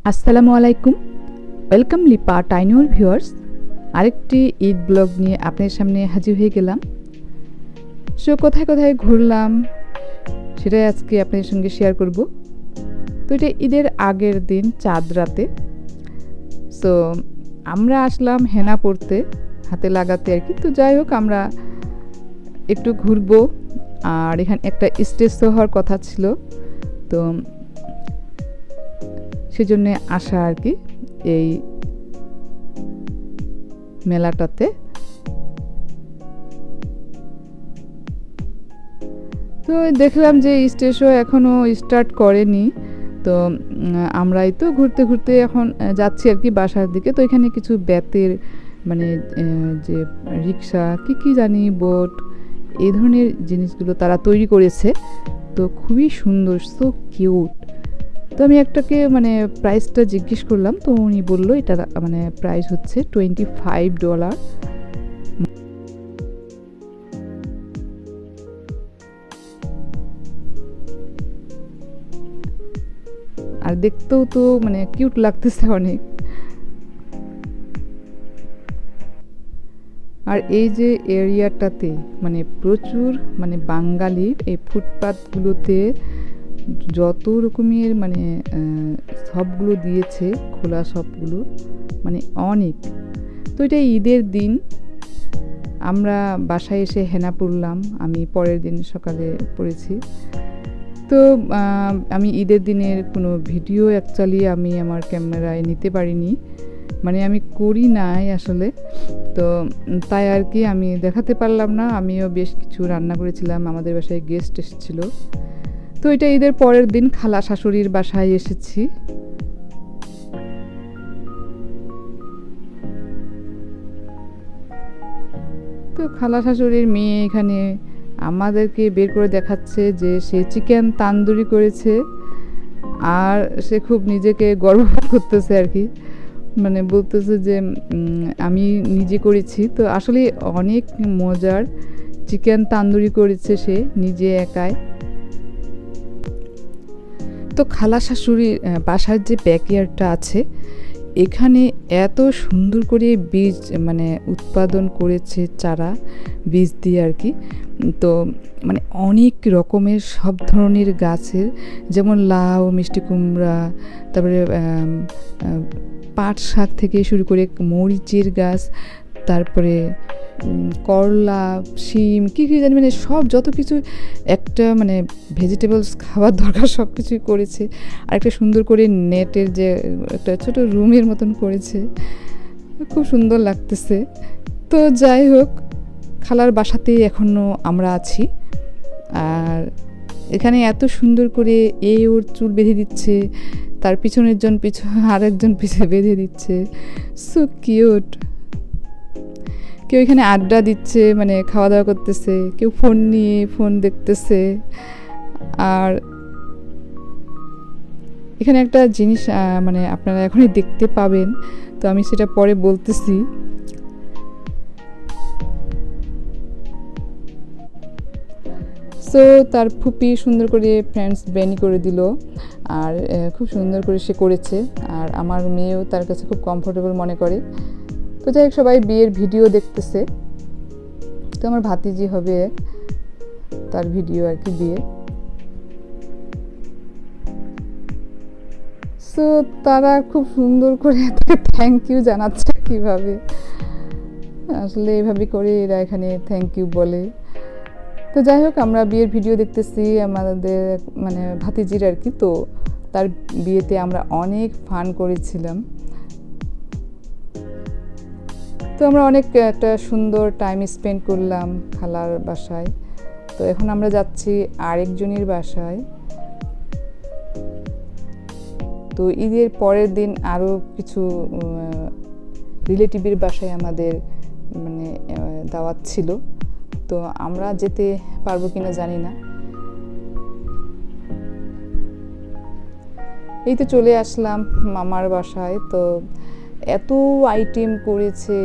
আসসালামু আলাইকুম, welcome Lipa টাইনুর viewers. আরেকটি ঈদ ব্লগ নিয়ে আপনার সামনে হাজির হয়ে গেলাম। সো কোথায় কোথায় ঘুরলাম সেটাই আজকে আপনাদের সঙ্গে শেয়ার করব। তো এটা ঈদের আগের দিন চাঁদ রাতে। সো আমরা আসলাম হেনা পড়তে, হাতে লাগাতে আর কি। তো যাই হোক, আমরা একটু ঘুরবো, আর এখানে একটা স্টেজ শো হওয়ার কথা ছিল, তো সেজন্য আসা আর কি এই মেলাটাতে। তো দেখলাম যে স্টেজ শো এখনও স্টার্ট করেনি। তো আমরাই তো ঘুরতে ঘুরতে এখন যাচ্ছি আর কি বাসার দিকে। তো এখানে কিছু বেতের মানে যে রিক্সা কি জানি, বোট, এই ধরনের জিনিসগুলো তারা তৈরি করেছে। তো খুবই সুন্দর, সো কিউট। তো আমি একটাকে মানে প্রাইসটা জিজ্ঞেস করলাম, তো উনি বললো এটা মানে প্রাইস হচ্ছে $25। আর দেখতেও তো মানে কিউট লাগতেছে অনেক। আর এই যে এরিয়াটাতে মানে প্রচুর মানে বাঙালির এই ফুটপাতগুলোতে যত রকমের মানে শপগুলো দিয়েছে, খোলা শপগুলো মানে অনেক। তো এটা ঈদের দিন আমরা বাসায় এসে হেনা পড়লাম, আমি পরের দিন সকালে পড়েছি। তো আমি ঈদের দিনের কোনো ভিডিও অ্যাকচুয়ালি আমি আমার ক্যামেরায় নিতে পারিনি, মানে আমি করি নাই আসলে। তো তাই আর কি আমি দেখাতে পারলাম না। আমিও বেশ কিছু রান্না করেছিলাম, আমাদের বাসায় গেস্ট এসেছিল। তো এটা ঈদের পরের দিন খালা শাশুড়ির বাসায় এসেছি। তো খালা শাশুড়ির মেয়ে এখানে আমাদেরকে বের করে দেখাচ্ছে যে সে চিকেন তান্দুরি করেছে, আর সে খুব নিজেকে গর্ব করতেছে আর কি। মানে বলতেছে যে আমি নিজে করেছি। তো আসলে অনেক মজার চিকেন তান্দুরি করেছে সে নিজে একাই। তো খালা শাশুড়ির বাসার যে ব্যাকইয়ার্ডটা আছে, এখানে এত সুন্দর করে বীজ মানে উৎপাদন করেছে, চারা বীজ দিয়ে আর কি। তো মানে অনেক রকমের সব ধরনের গাছের, যেমন লাউ, মিষ্টি কুমড়া, তারপরে পাট শাক থেকে শুরু করে মরিচের গাছ, তারপরে করলা, শিম, কী জানি, মানে সব যত কিছু একটা মানে ভেজিটেবলস খাওয়ার দরকার সব কিছুই করেছে। আর একটা সুন্দর করে নেটের যে একটা ছোট রুমের মতন করেছে, খুব সুন্দর লাগতেছে। তো যাই হোক, খালার বাসাতেই এখনও আমরা আছি। আর এখানে এত সুন্দর করে ওর চুল বেঁধে দিচ্ছে, তার পিছনের জন আরেকজন পিছনে বেঁধে দিচ্ছে, সো কিউট। কেউ এখানে আড্ডা দিচ্ছে, মানে খাওয়া দাওয়া করতেছে, কেউ ফোন নিয়ে ফোন দেখতেছে। আর এখানে একটা জিনিস মানে আপনারা এখনই দেখতে পাবেন, তো আমি সেটা পরে বলতেছি। সো তার ফুপি সুন্দর করে ফ্রেন্ডস বেনি করে দিল, আর খুব সুন্দর করে সে করেছে। আর আমার মেয়েও তার কাছে খুব কমফোর্টেবল মনে করে। তো যাই হোক, সবাই বিয়ের ভিডিও দেখতেছে। তো আমার ভাতিজি হবে, তার ভিডিও আর কি বিয়ে। সো তারা খুব সুন্দর করে থ্যাংক ইউ জানাচ্ছে। কীভাবে আসলে এইভাবে করে এরা এখানে থ্যাংক ইউ বলে। তো যাই হোক, আমরা বিয়ের ভিডিও দেখতেছি আমাদের মানে ভাতিজির আর কি। তো তার বিয়েতে আমরা অনেক ফান করেছিলাম। তো আমরা অনেক একটা সুন্দর টাইম স্পেন্ড করলাম খালার বাসায়। তো এখন আমরা যাচ্ছি আরেকজনের বাসায়। তো ঈদের পরের দিন আরও কিছু রিলেটিভের বাসায় আমাদের মানে দাওয়াত ছিল। তো আমরা যেতে পারবো কিনা জানি না। এই তো চলে আসলাম মামার বাসায়। তো এত আইটেম করেছে,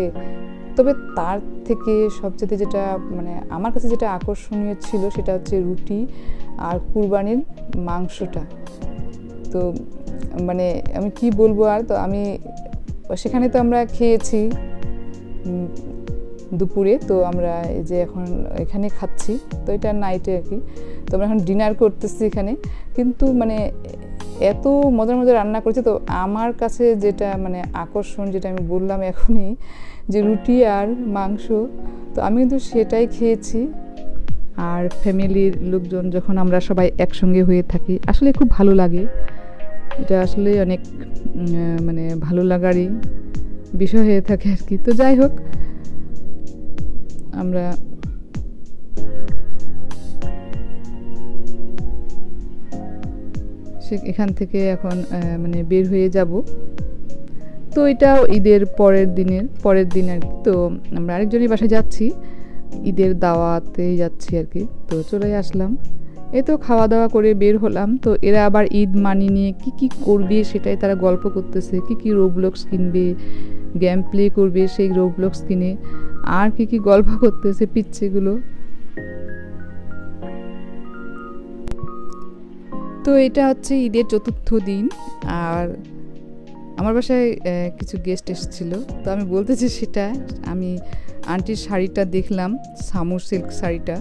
তবে তার থেকে সবচেয়ে যেটা মানে আমার কাছে যেটা আকর্ষণীয় ছিল সেটা হচ্ছে রুটি আর কুরবানির মাংসটা। তো মানে আমি কি বলবো আর, তো আমি সেখানে তো আমরা খেয়েছি দুপুরে, তো আমরা এই যে এখন এখানে খাচ্ছি, তো এটা নাইটে আর কি। তো আমরা এখন ডিনার করতেছি এখানে, কিন্তু মানে এত মজার মজার রান্না করছে। তো আমার কাছে যেটা মানে আকর্ষণ, যেটা আমি বললাম এখনই, যে রুটি আর মাংস, তো আমি কিন্তু সেটাই খেয়েছি। আর ফ্যামিলির লোকজন যখন আমরা সবাই একসঙ্গে হয়ে থাকি, আসলে খুব ভালো লাগে। এটা আসলে অনেক মানে ভালো লাগারই বিষয় হয়ে থাকে আর কি। তো যাই হোক, আমরা এখান থেকে এখন মানে বের হয়ে যাব। তো এটা ঈদের পরের দিন আর কি। তো আমরা আরেকজনের বাসায় যাচ্ছি, ঈদের দাওয়াতে যাচ্ছি আর কি। তো চলে আসলাম, এই তো খাওয়া দাওয়া করে বের হলাম। তো এরা আবার ঈদ মানি নিয়ে কি কি করবে সেটাই তারা গল্প করতেছে, কি কি রোবলক্স কিনবে, গেম প্লে করবে সেই রোবলক্স কিনে, আর কি কি গল্প করতেছে পিচ্ছেগুলো। তো এটা হচ্ছে ঈদের চতুর্থ দিন, আর আমার বাসায় কিছু গেস্ট এসেছিলো। তো আমি বলতেছি সেটা, আমি আন্টির শাড়িটা দেখলাম, সামুর সিল্ক শাড়িটা।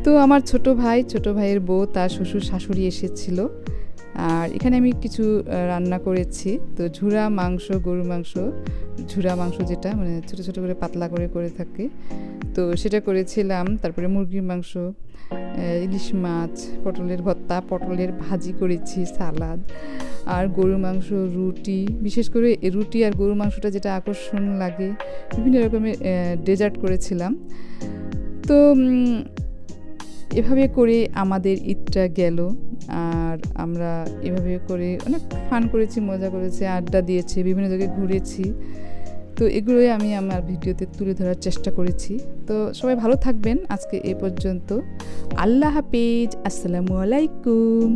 তো আমার ছোট ভাইয়ের বউ, তার শ্বশুর শাশুড়ি এসেছিল। আর এখানে আমি কিছু রান্না করেছি। তো ঝুরা মাংস, গরু মাংস, ঝুরা মাংস যেটা মানে ছোট ছোট করে পাতলা করে করে থাকে, তো সেটা করেছিলাম। তারপরে মুরগির মাংস, ইলিশ মাছ, পটলের ভর্তা, পটলের ভাজি করেছি, সালাদ, আর গরুর মাংস, রুটি। বিশেষ করে রুটি আর গরুর মাংসটা যেটা আকর্ষণ লাগে, বিভিন্ন রকমের ডেজার্ট করেছিলাম। তো এভাবে করে আমাদের ঈদটা গেল। আর আমরা এভাবে করে অনেক ফান করেছি, মজা করেছি, আড্ডা দিয়েছি, বিভিন্ন জায়গায় ঘুরেছি। তো এগুলোই আমি আমার ভিডিওতে তুলে ধরার চেষ্টা করেছি। তো সবাই ভালো থাকবেন, আজকে এ পর্যন্ত। আল্লাহ হাফেজ, আসসালামু আলাইকুম।